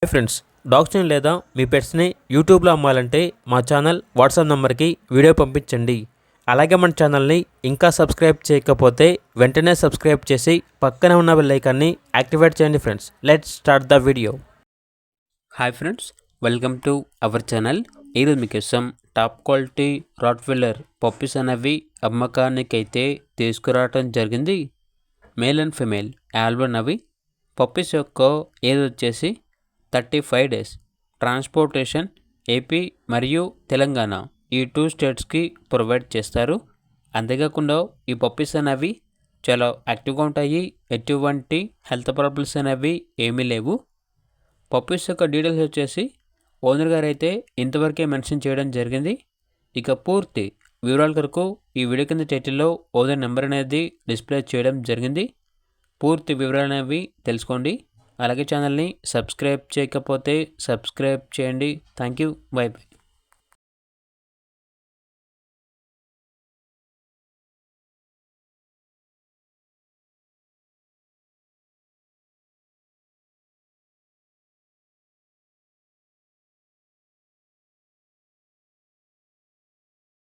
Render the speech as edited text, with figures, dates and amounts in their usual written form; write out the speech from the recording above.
Hi friends, డాగ్స్ని లేదా మీ పెట్స్ని యూట్యూబ్లో అమ్మాలంటే మా ఛానల్ వాట్సాప్ నెంబర్కి వీడియో పంపించండి. అలాగే మన ఛానల్ని ఇంకా సబ్స్క్రైబ్ చేయకపోతే వెంటనే సబ్స్క్రైబ్ చేసి పక్కనే ఉన్న బెల్ ఐకాన్ని యాక్టివేట్ చేయండి. Friends, let's start the video. Hi friends, welcome to our channel. ఈరోజు మీకోసం టాప్ క్వాలిటీ రాట్వీలర్ పప్పీస్ అనేవి అమ్మకానికైతే తీసుకురావడం జరిగింది. మేల్ అండ్ ఫిమేల్ ఆల్బన్ అవి. పప్పీస్ యొక్క ఏజ్ వచ్చేసి 35 డేస్. ట్రాన్స్పోర్టేషన్ ఏపీ మరియు తెలంగాణ ఈ 2 స్టేట్స్కి ప్రొవైడ్ చేస్తారు. అంతేకాకుండా ఈ పప్పీస్ అనేవి చాలా యాక్టివ్గా ఉంటాయి. ఎటువంటి హెల్త్ ప్రాబ్లమ్స్ అనేవి ఏమీ లేవు. పప్పీస్ యొక్క డీటెయిల్స్ వచ్చేసి ఓనర్ గారు అయితే ఇంతవరకే మెన్షన్ చేయడం జరిగింది. ఇక పూర్తి వివరాల కొరకు ఈ వీడియో కింద టైటిల్లో ఓనర్ నెంబర్ అనేది డిస్ప్లే చేయడం జరిగింది. పూర్తి వివరాలు అనేవి తెలుసుకోండి. అలాగే ఛానల్ని సబ్స్క్రైబ్ చేయకపోతే సబ్స్క్రైబ్ చేయండి. Thank you. By by.